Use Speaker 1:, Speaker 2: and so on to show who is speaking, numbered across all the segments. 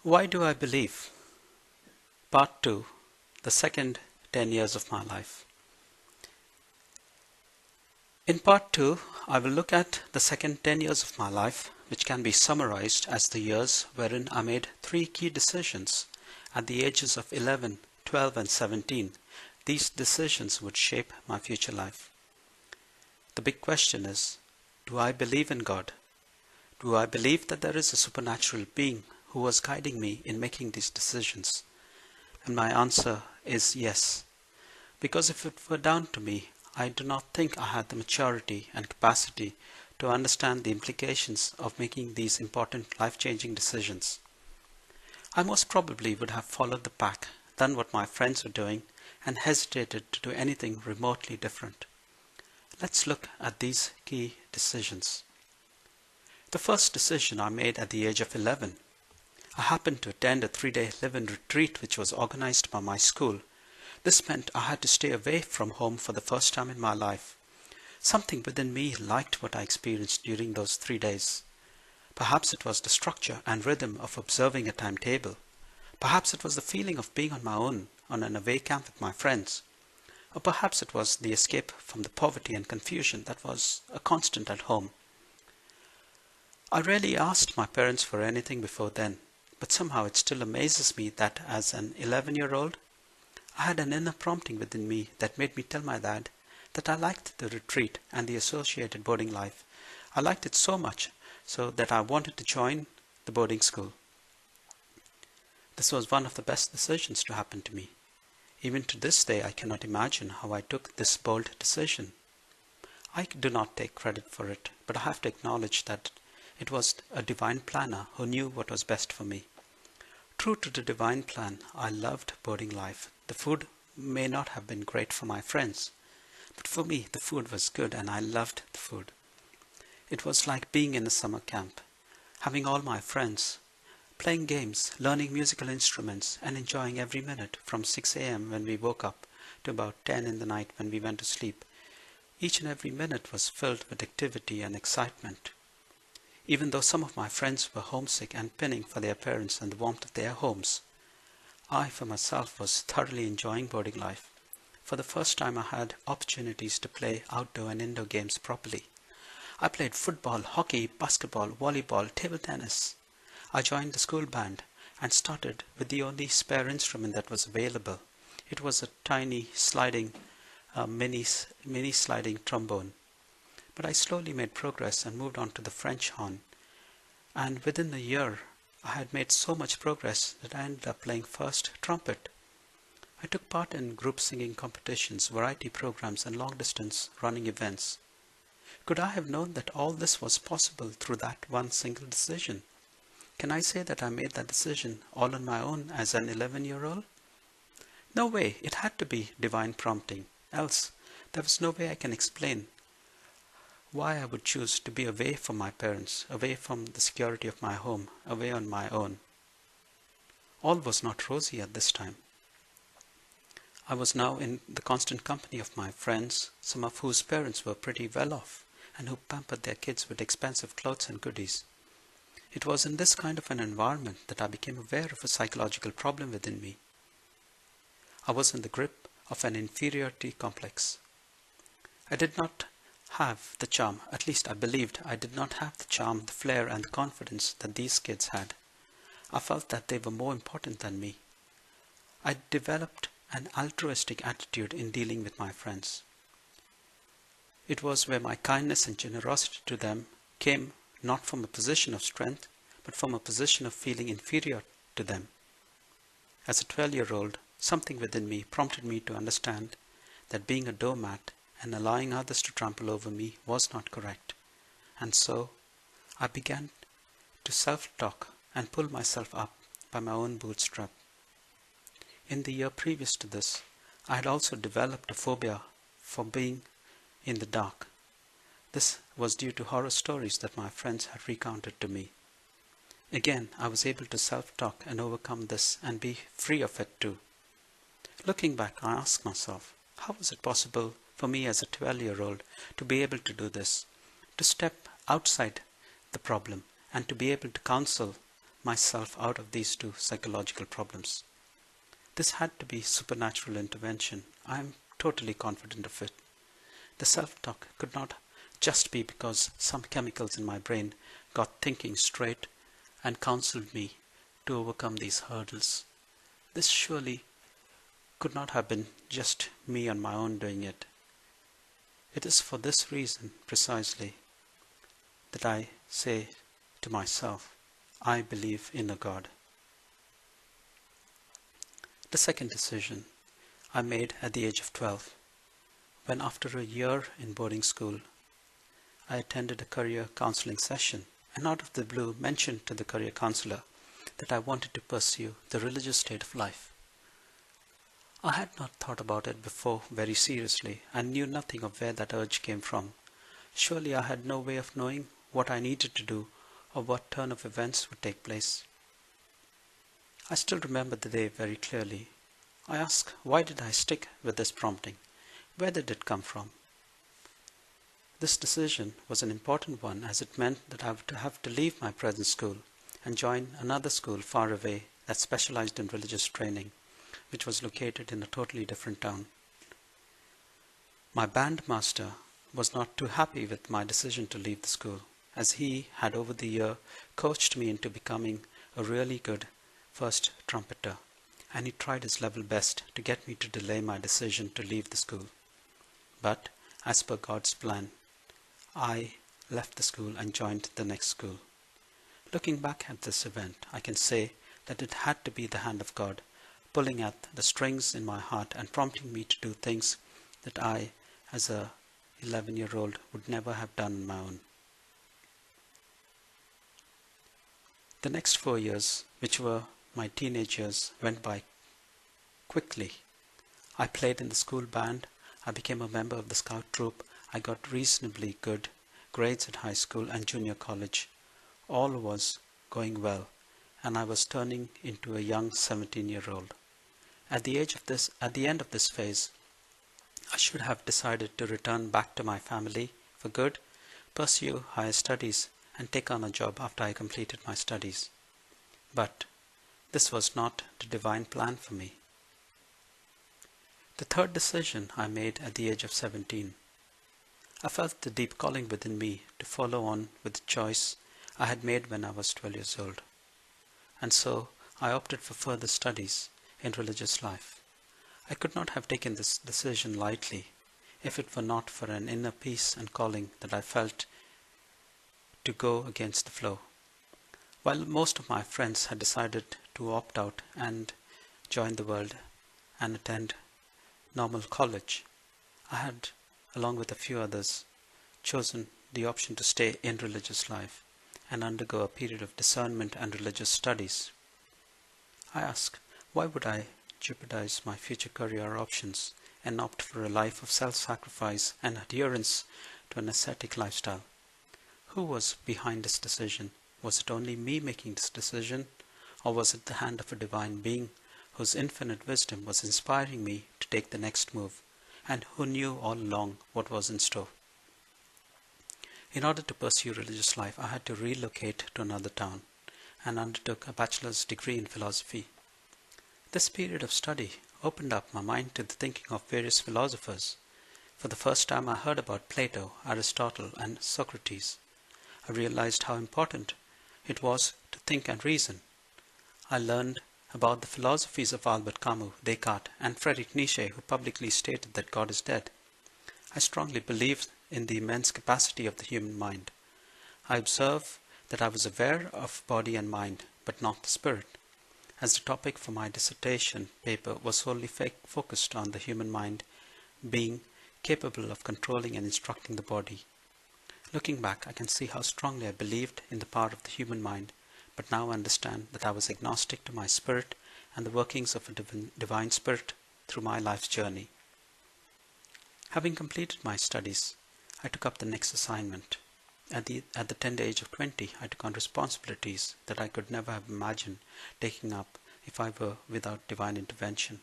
Speaker 1: Why do I believe? Part 2, the second 10 years of my life. In part 2, I will look at the second 10 years of my life, which can be summarized as the years wherein I made 3 key decisions at the ages of 11, 12 and 17. These decisions would shape my future life. The big question is, do I believe in God? Do I believe that there is a supernatural being who was guiding me in making these decisions? And my answer is yes. Because if it were down to me, I do not think I had the maturity and capacity to understand the implications of making these important life-changing decisions. I most probably would have followed the pack, done what my friends were doing, and hesitated to do anything remotely different. Let's look at these key decisions. The first decision I made at the age of 11. I happened to attend a 3-day live-in retreat which was organized by my school. This meant I had to stay away from home for the first time in my life. Something within me liked what I experienced during those 3 days. Perhaps it was the structure and rhythm of observing a timetable. Perhaps it was the feeling of being on my own on an away camp with my friends. Or perhaps it was the escape from the poverty and confusion that was a constant at home. I rarely asked my parents for anything before then, but somehow it still amazes me that as an 11-year-old, I had an inner prompting within me that made me tell my dad that I liked the retreat and the associated boarding life. I liked it so much so that I wanted to join the boarding school. This was one of the best decisions to happen to me. Even to this day, I cannot imagine how I took this bold decision. I do not take credit for it, but I have to acknowledge that it was a divine planner who knew what was best for me. True to the divine plan, I loved boarding life. The food may not have been great for my friends, but for me the food was good and I loved the food. It was like being in a summer camp, having all my friends, playing games, learning musical instruments and enjoying every minute from 6 a.m. when we woke up to about 10 in the night when we went to sleep. Each and every minute was filled with activity and excitement. Even though some of my friends were homesick and pining for their parents and the warmth of their homes, I for myself was thoroughly enjoying boarding life. For the first time I had opportunities to play outdoor and indoor games properly. I played football, hockey, basketball, volleyball, table tennis. I joined the school band and started with the only spare instrument that was available. It was a tiny sliding, mini sliding trombone. But I slowly made progress and moved on to the French horn. And within a year, I had made so much progress that I ended up playing first trumpet. I took part in group singing competitions, variety programs, and long-distance running events. Could I have known that all this was possible through that one single decision? Can I say that I made that decision all on my own as an 11-year-old? No way, it had to be divine prompting, else there was no way I can explain why I would choose to be away from my parents, away from the security of my home, away on my own. All was not rosy at this time. I was now in the constant company of my friends, some of whose parents were pretty well off and who pampered their kids with expensive clothes and goodies. It was in this kind of an environment that I became aware of a psychological problem within me. I was in the grip of an inferiority complex. I did not have the charm, at least I believed I did not have the charm, the flair and the confidence that these kids had. I felt that they were more important than me. I developed an altruistic attitude in dealing with my friends. It was where my kindness and generosity to them came not from a position of strength, but from a position of feeling inferior to them. As a 12-year-old, something within me prompted me to understand that being a doormat and allowing others to trample over me was not correct. And so, I began to self-talk and pull myself up by my own bootstrap. In the year previous to this, I had also developed a phobia for being in the dark. This was due to horror stories that my friends had recounted to me. Again, I was able to self-talk and overcome this and be free of it too. Looking back, I asked myself, how was it possible for me as a 12-year-old to be able to do this, to step outside the problem and to be able to counsel myself out of these two psychological problems. This had to be supernatural intervention. I am totally confident of it. The self-talk could not just be because some chemicals in my brain got thinking straight and counseled me to overcome these hurdles. This surely could not have been just me on my own doing it. It is for this reason precisely that I say to myself, I believe in a God. The second decision I made at the age of 12, when after a year in boarding school, I attended a career counseling session and out of the blue mentioned to the career counselor that I wanted to pursue the religious state of life. I had not thought about it before very seriously and knew nothing of where that urge came from. Surely I had no way of knowing what I needed to do or what turn of events would take place. I still remember the day very clearly. I asked, why did I stick with this prompting? Where did it come from? This decision was an important one as it meant that I would have to leave my present school and join another school far away that specialized in religious training, which was located in a totally different town. My band master was not too happy with my decision to leave the school, as he had over the year coached me into becoming a really good first trumpeter, and he tried his level best to get me to delay my decision to leave the school. But, as per God's plan, I left the school and joined the next school. Looking back at this event, I can say that it had to be the hand of God pulling at the strings in my heart and prompting me to do things that I, as a 11-year-old, would never have done on my own. The next 4 years, which were my teenage years, went by quickly. I played in the school band, I became a member of the scout troop, I got reasonably good grades at high school and junior college. All was going well, and I was turning into a young 17-year-old. At the end of this phase, I should have decided to return back to my family for good, pursue higher studies, and take on a job after I completed my studies. But this was not the divine plan for me. The third decision I made at the age of 17. I felt the deep calling within me to follow on with the choice I had made when I was 12 years old. And so I opted for further studies in religious life. I could not have taken this decision lightly if it were not for an inner peace and calling that I felt to go against the flow. While most of my friends had decided to opt out and join the world and attend normal college, I had, along with a few others, chosen the option to stay in religious life and undergo a period of discernment and religious studies. I ask, why would I jeopardize my future career options and opt for a life of self-sacrifice and adherence to an ascetic lifestyle? Who was behind this decision? Was it only me making this decision, or was it the hand of a divine being whose infinite wisdom was inspiring me to take the next move, and who knew all along what was in store? In order to pursue religious life, I had to relocate to another town and undertook a bachelor's degree in philosophy. This period of study opened up my mind to the thinking of various philosophers. For the first time I heard about Plato, Aristotle, and Socrates. I realized how important it was to think and reason. I learned about the philosophies of Albert Camus, Descartes, and Friedrich Nietzsche, who publicly stated that God is dead. I strongly believed in the immense capacity of the human mind. I observed that I was aware of body and mind, but not the spirit, as the topic for my dissertation paper was solely focused on the human mind being capable of controlling and instructing the body. Looking back, I can see how strongly I believed in the power of the human mind, but now understand that I was agnostic to my spirit and the workings of a divine spirit through my life's journey. Having completed my studies, I took up the next assignment. At the tender age of 20, I took on responsibilities that I could never have imagined taking up if I were without divine intervention.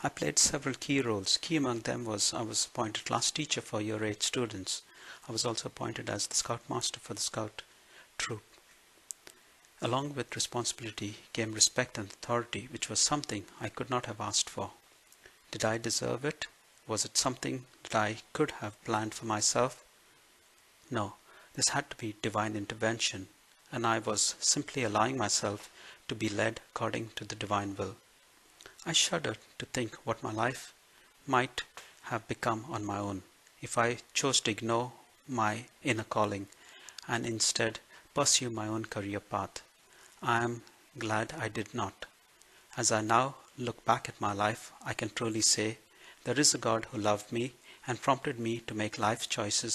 Speaker 1: I played several key roles. Key among them was I was appointed class teacher for year 8 students. I was also appointed as the scout master for the scout troop. Along with responsibility came respect and authority, which was something I could not have asked for. Did I deserve it? Was it something that I could have planned for myself? No, this had to be divine intervention, and I was simply allowing myself to be led according to the divine will. I shudder to think what my life might have become on my own if I chose to ignore my inner calling and instead pursue my own career path. I am glad I did not. As I now look back at my life, I can truly say there is a God who loved me and prompted me to make life choices